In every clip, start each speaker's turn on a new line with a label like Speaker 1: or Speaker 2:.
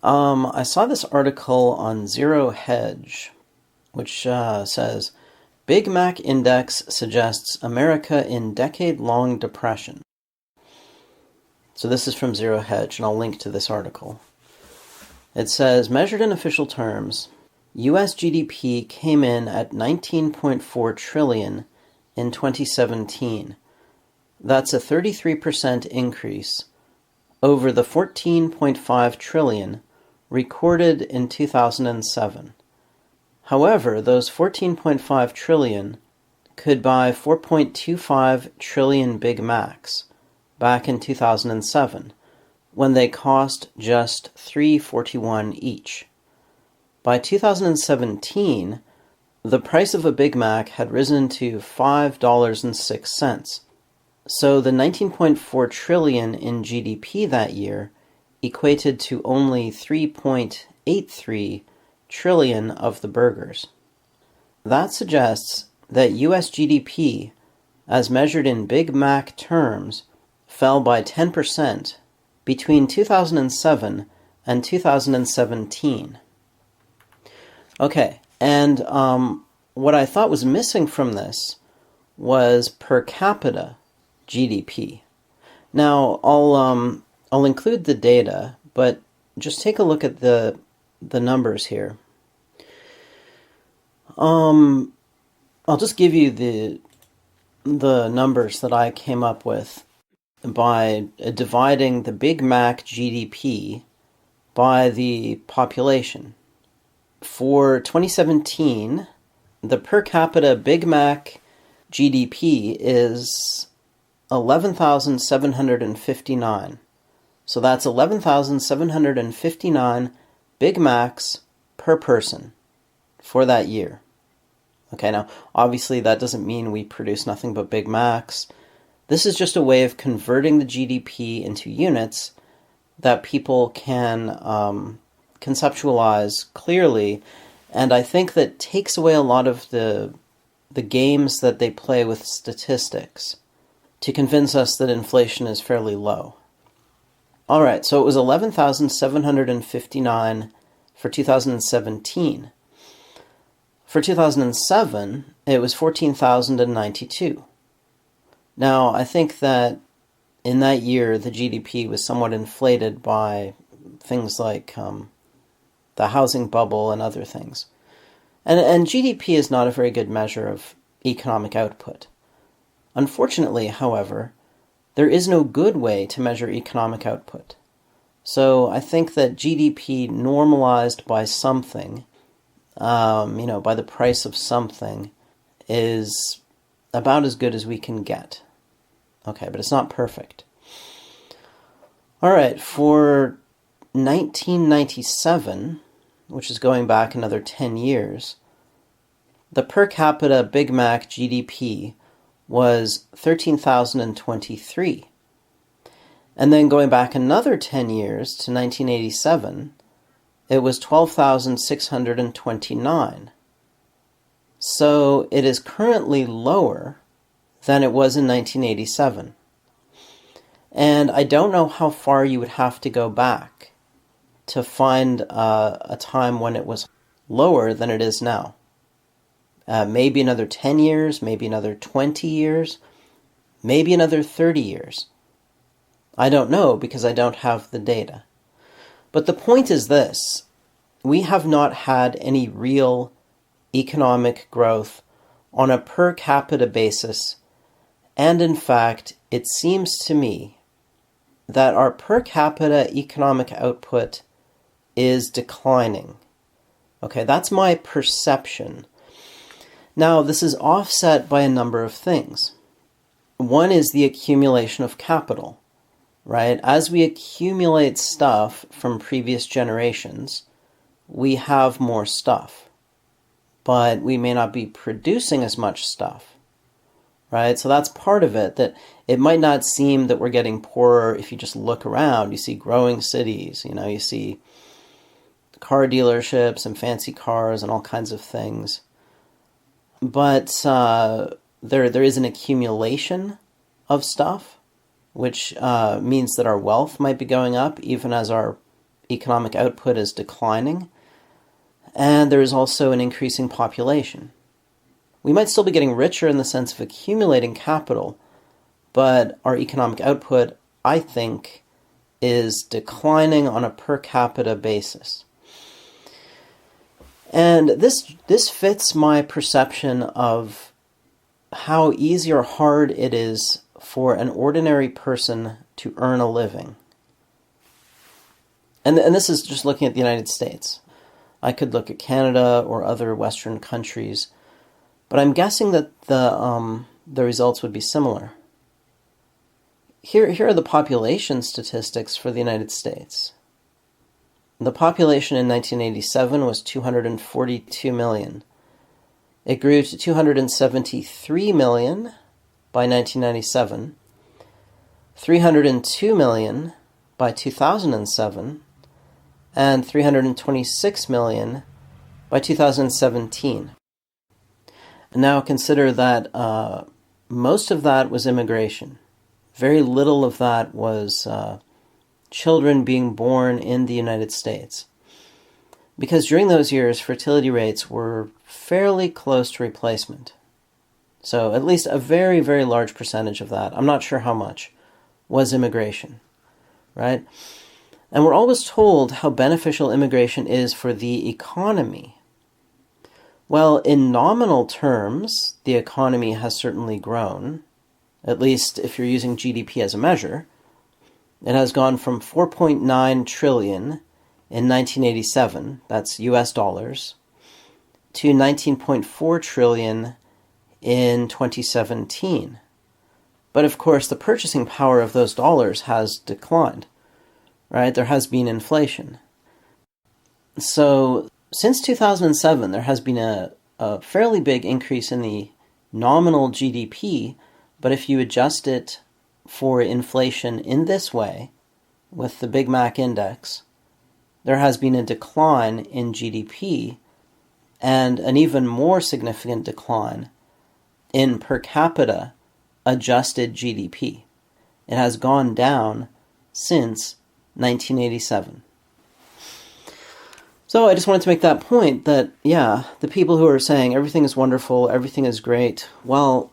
Speaker 1: I saw this article on zerohedge, which says, Big Mac Index suggests America in decade-long depression. So this is from zerohedge, and I'll link to this article. It says, measured in official terms, U.S. GDP came in at $19.4 trillion in 2017. That's a 33% increase over the $14.5 trillion recorded in 2007. However, those $14.5 trillion could buy 4.25 trillion Big Macs back in 2007, when they cost just $3.41 each. By 2017, the price of a Big Mac had risen to $5.06. So the 19.4 trillion in GDP that year equated to only 3.83 trillion of the burgers. That suggests that US GDP, as measured in Big Mac terms, fell by 10% between 2007 and 2017. Okay, and what I thought was missing from this was per capita GDP. Now, I'll include the data, but just take a look at the numbers here. I'll just give you the numbers that I came up with by dividing the Big Mac GDP by the population. For 2017, the per capita Big Mac GDP is 11,759. So that's 11,759 Big Macs per person for that year. Okay, now obviously that doesn't mean we produce nothing but Big Macs. This is just a way of converting the GDP into units that people can conceptualize clearly, and I think that takes away a lot of the games that they play with statistics to convince us that inflation is fairly low. All right, so it was 11,759 for 2017. For 2007, it was 14,092. Now, I think that in that year, the GDP was somewhat inflated by things like the housing bubble and other things. And GDP is not a very good measure of economic output. Unfortunately, however, there is no good way to measure economic output. So I think that GDP normalized by something, by the price of something, is about as good as we can get. Okay, but it's not perfect. All right, for 1997, which is going back another 10 years, the per capita Big Mac GDP was 13,023. And then going back another 10 years to 1987, it was 12,629. So it is currently lower than it was in 1987. And I don't know how far you would have to go back to find a time when it was lower than it is now. Maybe another 10 years, maybe another 20 years, maybe another 30 years. I don't know because I don't have the data. But the point is this: we have not had any real economic growth on a per capita basis, and in fact, it seems to me that our per capita economic output is declining. Okay, that's my perception. Now, this is offset by a number of things. One is the accumulation of capital, right? As we accumulate stuff from previous generations, we have more stuff, but we may not be producing as much stuff, right? So that's part of it, that it might not seem that we're getting poorer if you just look around. You see growing cities, you see car dealerships and fancy cars and all kinds of things. But there is an accumulation of stuff, which means that our wealth might be going up even as our economic output is declining, and there is also an increasing population. We might still be getting richer in the sense of accumulating capital, but our economic output, I think, is declining on a per capita basis. And this fits my perception of how easy or hard it is for an ordinary person to earn a living. And this is just looking at the United States. I could look at Canada or other Western countries, but I'm guessing that the results would be similar. Here are the population statistics for the United States. The population in 1987 was 242 million. It grew to 273 million by 1997, 302 million by 2007, and 326 million by 2017. Now consider that most of that was immigration. Very little of that was children being born in the United States. Because during those years, fertility rates were fairly close to replacement. So at least a very, very large percentage of that, I'm not sure how much, was immigration, right? And we're always told how beneficial immigration is for the economy. Well, in nominal terms, the economy has certainly grown, at least if you're using GDP as a measure. It has gone from 4.9 trillion in 1987, that's US dollars, to 19.4 trillion in 2017. But of course, the purchasing power of those dollars has declined, right? There has been inflation. So since 2007, there has been a fairly big increase in the nominal GDP, but if you adjust it for inflation in this way, with the Big Mac index, there has been a decline in GDP and an even more significant decline in per capita adjusted GDP. It has gone down since 1987. So I just wanted to make that point that, yeah, the people who are saying everything is wonderful, everything is great, well,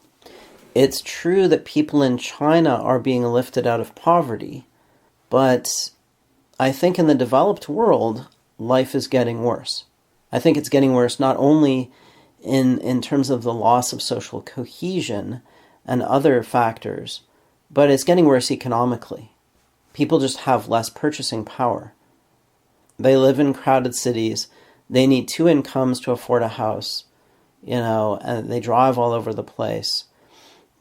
Speaker 1: it's true that people in China are being lifted out of poverty, but I think in the developed world, life is getting worse. I think it's getting worse not only in terms of the loss of social cohesion and other factors, but it's getting worse economically. People just have less purchasing power. They live in crowded cities. They need 2 incomes to afford a house, and they drive all over the place.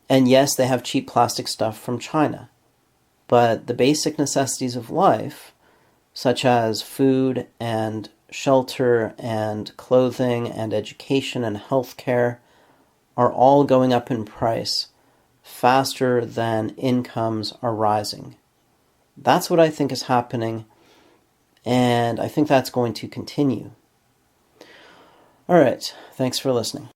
Speaker 1: And yes, they have cheap plastic stuff from China. But the basic necessities of life, such as food and shelter and clothing and education and healthcare, are all going up in price faster than incomes are rising. That's what I think is happening, and I think that's going to continue. All right, thanks for listening.